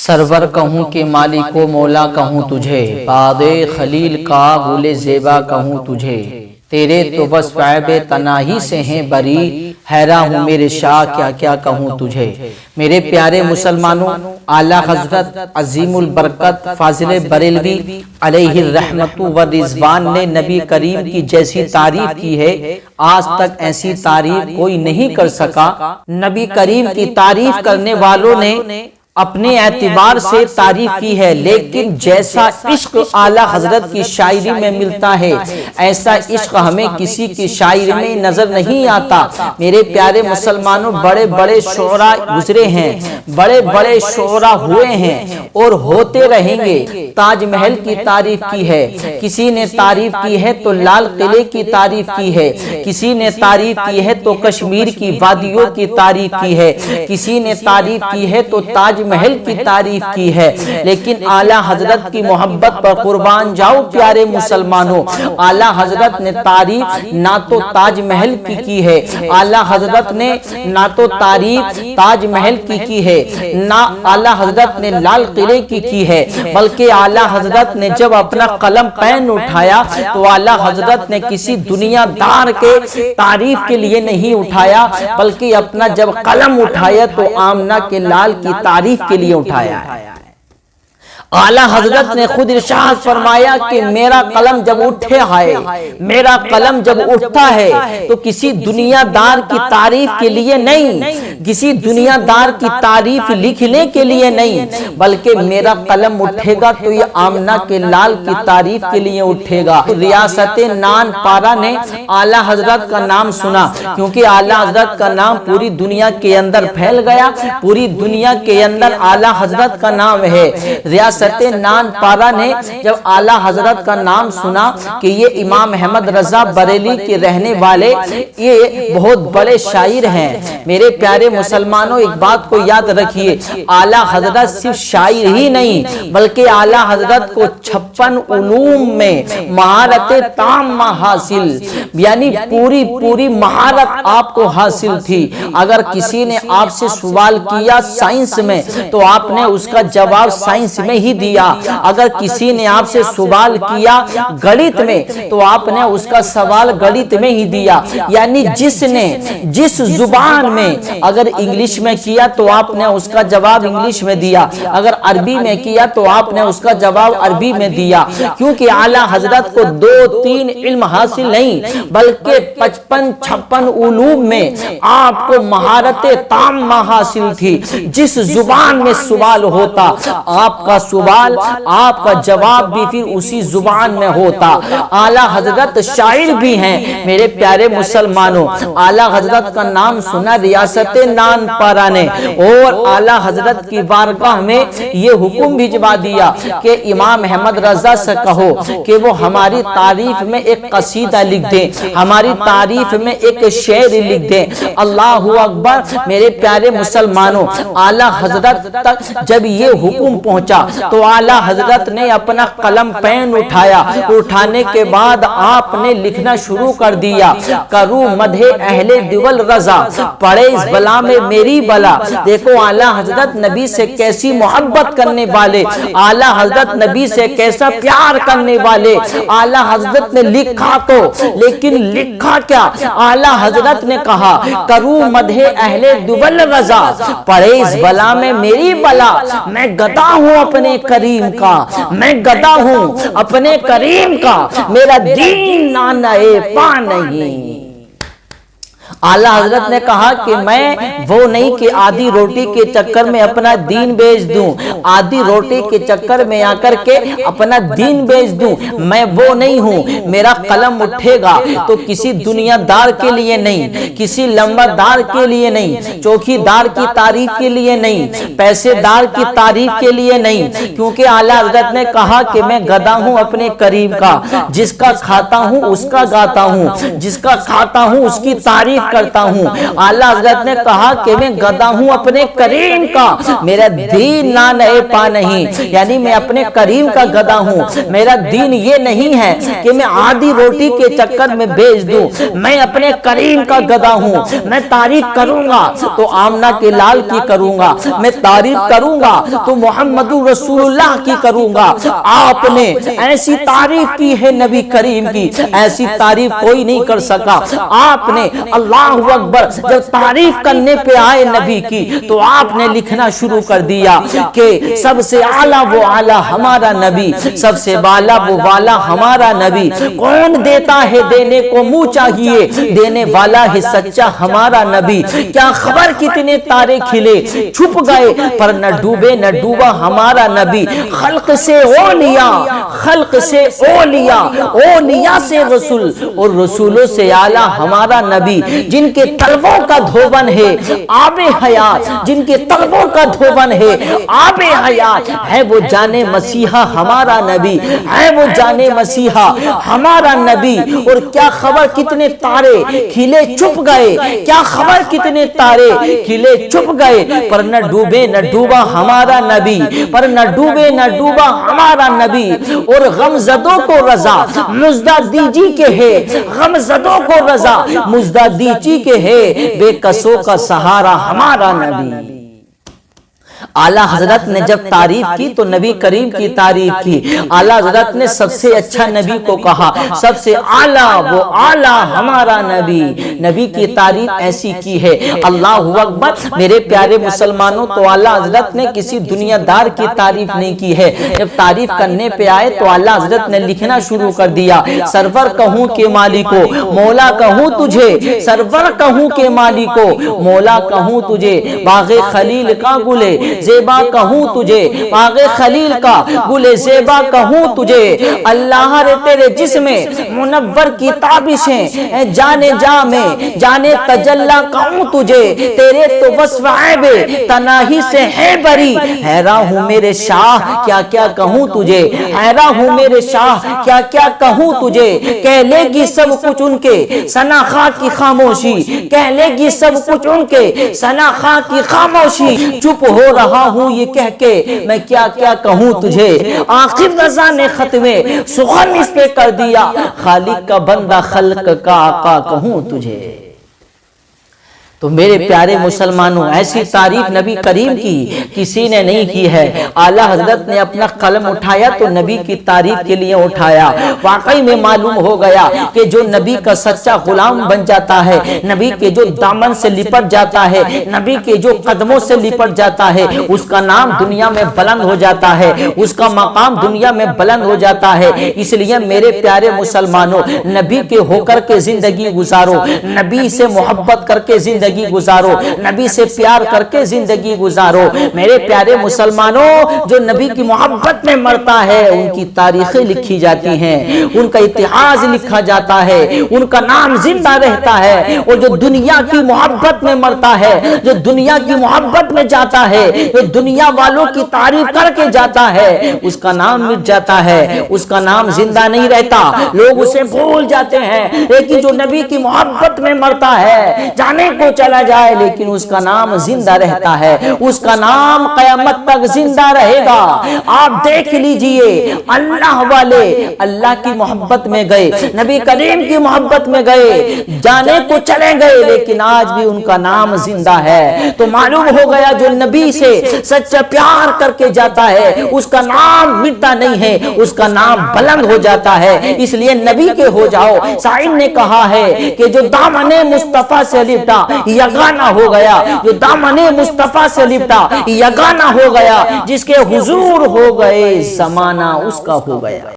سرور کہوں کہ مالک و مولا کہوں تجھے، باد خلیل کا گل زیبا کہوں تجھے، تیرے تو بس عیب تناہی سے ہیں بری، حیران ہوں میرے شاہ کیا کیا کہوں تجھے۔ میرے پیارے مسلمانوں، اعلیٰ حضرت عظیم البرکت فاضل بریلوی علیہ الرحمت والرضوان نے نبی کریم کی جیسی تعریف کی ہے، آج تک ایسی تعریف کوئی نہیں کر سکا۔ نبی کریم کی تعریف کرنے والوں نے اپنے اعتبار سے تعریف کی ہے، لیکن جیسا عشق اعلیٰ حضرت کی شاعری میں ملتا ہے، ایسا عشق ہمیں کسی کی شاعری میں نظر نہیں آتا۔ میرے پیارے مسلمانوں، بڑے بڑے شعراء گزرے ہیں، بڑے بڑے شعراء ہوئے ہیں اور ہوتے رہیں گے۔ تاج محل کی تعریف کی ہے، کسی نے تعریف کی ہے تو لال قلعے کی تعریف کی ہے، کسی نے تعریف کی ہے تو کشمیر کی وادیوں کی تعریف کی ہے، کسی نے تعریف کی ہے تو تاج محل کی تعریف کی ہے، لیکن اعلیٰ حضرت کی محبت پر قربان جاؤ پیارے مسلمانوں، اعلیٰ حضرت نے تعریف نہ تو تاج محل کی ہے، اعلیٰ حضرت نے نہ تو تعریف تاج محل کی ہے، نہ اعلیٰ حضرت نے لال قلعے کی ہے، بلکہ اعلیٰ حضرت نے جب اپنا قلم پین اٹھایا تو اعلیٰ حضرت نے کسی دنیا دار کے تعریف کے لیے نہیں اٹھایا، بلکہ اپنا جب قلم اٹھایا تو آمنہ کے لال کی تعریف کے لیے اٹھایا ہے۔ اعلیٰ حضرت نے خود ارشاد فرمایا کہ میرا قلم جب اٹھے ہے، میرا قلم جب اٹھتا ہے تو کسی دنیا دار کی تعریف کے لیے نہیں، کسی دنیا دار کی تعریف لکھنے کے لیے نہیں، بلکہ میرا قلم اٹھے گا تو یہ آمنہ کے لال کی تعریف کے لیے اٹھے گا۔ ریاست نان پارا نے اعلیٰ حضرت کا نام سنا، کیونکہ اعلیٰ حضرت کا نام پوری دنیا کے اندر پھیل گیا، پوری دنیا کے اندر اعلیٰ حضرت کا نام ہے۔ ریاست نان پارا نے جب اعلیٰ حضرت کا نام سنا کہ یہ امام احمد رضا بریلی کے رہنے والے یہ بہت بڑے شاعر ہیں، میرے پیارے مسلمانوں ایک بات کو یاد رکھیے، اعلیٰ حضرت صرف شاعر ہی نہیں بلکہ اعلیٰ حضرت کو 56 علوم میں مہارت تام حاصل، یعنی پوری مہارت آپ کو حاصل تھی۔ اگر کسی نے آپ سے سوال کیا سائنس میں تو آپ نے اس کا جواب سائنس میں ہی دیا، اگر کسی نے آپ سے سوال کیا گڑت میں تو آپ نے اس کا سوال گڑت میں ہی دیا، یعنی جس نے جس زبان میں اگر انگلش میں کیا تو آپ نے اس کا جواب انگلش میں دیا، اگر عربی میں کیا تو آپ نے اس کا جواب عربی میں دیا، کیونکہ اعلیٰ حضرت کو 2-3 علم حاصل نہیں بلکہ 55-56 علوم میں آپ کو مہارت تامہ حاصل تھی۔ جس زبان میں سوال ہوتا آپ کا سوال آپ کا جواب بھی پھر اسی زبان میں ہوتا۔ اعلیٰ حضرت شاعر بھی ہیں میرے پیارے مسلمانوں، اعلیٰ حضرت کا نام سنا ریاست نان پارا نے، اور اعلیٰ حضرت کی بارگاہ میں یہ حکم بھجوا دیا کہ امام احمد رضا سے کہو کہ وہ ہماری تعریف میں ایک قصیدہ لکھ دیں، ہماری تعریف میں ایک شعر لکھ دیں۔ اللہ اکبر میرے پیارے مسلمانوں، اعلیٰ حضرت تک جب یہ حکم پہنچا تو اعلیٰ حضرت نے اپنا قلم پین اٹھایا، اٹھانے کے بعد آپ نے لکھنا شروع کر دیا، کروں مدح اہل دیول رضا، پڑے اس بلا میں میری بلا۔ دیکھو اعلیٰ حضرت نبی سے کیسی محبت کرنے والے، اعلیٰ حضرت نبی سے کیسا پیار کرنے والے۔ اعلیٰ حضرت نے لکھا تو لیکن لکھا کیا، اعلیٰ حضرت نے کہا کروں مدح اہل دیول رضا، پڑے اس بلا میں میری بلا، میں گدا ہوں اپنے کریم کا، میں گدا ہوں اپنے کریم کا، میرا دین نانا پا نہیں۔ اعلیٰ حضرت نے کہا کہ میں وہ نہیں کہ آدھی روٹی کے چکر میں اپنا دین بیچ دوں، آدھی روٹی کے چکر میں آ کر کے اپنا دین بیچ دوں، میں وہ نہیں ہوں۔ میرا قلم اٹھے گا تو کسی دنیا دار کے لیے نہیں، کسی لمبا دار کے لیے نہیں، چوکی دار کی تعریف کے لیے نہیں، پیسے دار کی تعریف کے لیے نہیں، کیونکہ اعلیٰ حضرت نے کہا کہ میں گدا ہوں اپنے کریم کا، جس کا کھاتا ہوں اس کا گاتا ہوں، جس کا کھاتا ہوں اس کی تعریف کرتا ہوں. اعلیٰ حضرت نے کہا کہ میں گدا ہوں اپنے کریم کا, میرا دین نان پا نہیں, یعنی میں اپنے کریم کا گدا ہوں. میرا دین یہ نہیں ہے کہ میں آدھی روٹی کے چکر میں بیچ دوں, میں اپنے کریم کا گدا ہوں. میں تعریف کروں گا تو آمنہ کے لال کی کروں گا, میں تعریف کروں گا تو محمد رسول اللہ کی کروں گا. آپ نے ایسی تعریف کی ہے نبی کریم کی, ایسی تعریف کوئی نہیں کر سکا. آپ نے اللہ اکبر جب تعریف کرنے پہ آئے نبی کی تو آپ نے لکھنا شروع کر دیا کہ سب سے اعلیٰ وہ اعلیٰ ہمارا نبی, سب سے بالا وہ والا ہمارا نبی. کون دیتا ہے دینے کو منہ چاہیے, دینے والا ہے سچا ہمارا نبی. کیا خبر کتنے تارے کھلے چھپ گئے پر نہ ڈوبے نہ ڈوبا ہمارا نبی. خلق سے اولیاء, خلق سے اولیاء, اولیاء سے رسول اور رسولوں سے اعلیٰ ہمارا نبی. جن کے طلبوں کا دھوبن ہے آب حیات, جن کے طلبوں کا دھوبن ہے آب حیات, ہے وہ جانے مسیحا ہمارا نبی, ہے وہ جانے مسیحا ہمارا نبی. اور کیا خبر کتنے تارے کھلے چھپ گئے, کیا خبر کتنے تارے کھلے چھپ گئے پر نہ ڈوبے نہ ڈوبا ہمارا نبی, پر نہ ڈوبے نہ ڈوبا ہمارا نبی. اور غمزدوں کو رضا مزدہ دیجی کے ہے, غمزدوں کو رضا مزدہ دیجی کے ہے, بے کسوں کا سہارا ہمارا نبی. اعلیٰ حضرت نے جب تعریف کی تو نبی کریم کی تعریف کی. اعلیٰ حضرت نے سب سے اچھا نبی کو کہا, سب سے اعلیٰ وہ اعلیٰ ہمارا نبی. نبی کی تعریف ایسی کی ہے. اللہ اکبر. میرے پیارے مسلمانوں, تو اعلیٰ حضرت نے کسی دنیا دار کی تعریف نہیں کی ہے. جب تعریف کرنے پہ آئے تو اعلیٰ حضرت نے لکھنا شروع کر دیا, سرور کہوں کہ مالکو مولا کہوں تجھے, سرور کہوں کہ مالکو مولا کہوں تجھے, باغ خلیل کا گلے زیبا کہوں تجھے, باغ خلیل کا گلے زیبا کہوں تجھے. اللہ رے تیرے جسم منور کی تابشیں جانے جا میں جانے تجلا کہوں تجھے, تیرے تو وصف عیب تناہی سے ہے بری. حیران ہوں میرے شاہ کیا کیا کہوں تجھے, حیران ہوں میرے شاہ کیا کیا کہوں تجھے. کہہ لے گی سب کچھ ان کے ثنا خواہ کی خاموشی, کہہ لے گی سب کچھ ان کے ثنا خواہ کی خاموشی. چپ ہو رہا ہوں یہ کہہ کے میں کیا کیا کہوں تجھے. آخر رضا نے ختم سخن اس پہ کر دیا, خالق کا بندہ خلق کا آقا کہوں تجھے. تو میرے پیارے مسلمانوں, ایسی تعریف نبی کریم کی کسی نے نہیں کی ہے. اعلیٰ حضرت نے اپنا قلم اٹھایا تو نبی کی تعریف کے لیے اٹھایا. واقعی میں معلوم ہو گیا کہ جو نبی کا سچا غلام بن جاتا ہے, نبی کے جو دامن سے لپٹ جاتا ہے, نبی کے جو قدموں سے لپٹ جاتا ہے, اس کا نام دنیا میں بلند ہو جاتا ہے, اس کا مقام دنیا میں بلند ہو جاتا ہے. اس لیے میرے پیارے مسلمانوں, نبی کے ہو کر کے زندگی گزارو, نبی سے محبت کر کے زندگی گزارو, نبی سے پیار کر کے زندگی گزارو. میرے پیارے مسلمانوں, جو نبی کی محبت میں مرتا ہے ان کی تاریخیں لکھی جاتی ہیں, ان کا اتہاس لکھا جاتا ہے, ان کا نام زندہ رہتا ہے. اور جو دنیا کی محبت میں مرتا ہے, جو دنیا کی محبت میں جاتا ہے, جو دنیا والوں کی تعریف کر کے جاتا ہے, اس کا نام مٹ جاتا ہے, اس کا نام زندہ نہیں رہتا, لوگ اسے بھول جاتے ہیں. لیکن جو نبی کی محبت میں مرتا ہے, جانے کو چلا جائے لیکن اس کا نام زندہ رہتا ہے, اس کا نام قیامت تک زندہ رہے گا. آپ دیکھ لیجئے, اللہ والے اللہ کی محبت میں گئے, نبی کریم کی محبت میں گئے, جانے کو چلے گئے لیکن آج بھی ان کا نام زندہ ہے. تو معلوم ہو گیا جو نبی سے سچا پیار کر کے جاتا ہے اس کا نام مٹتا نہیں ہے, اس کا نام بلند ہو جاتا ہے. اس لیے نبی کے ہو جاؤ. سائن نے کہا ہے کہ جو دامن مصطفیٰ سے لپٹا یگانہ ہو گیا, جو دامن مصطفیٰ سے لپٹا یگانہ ہو گیا, جس کے حضور ہو گئے زمانہ اس کا ہو گیا.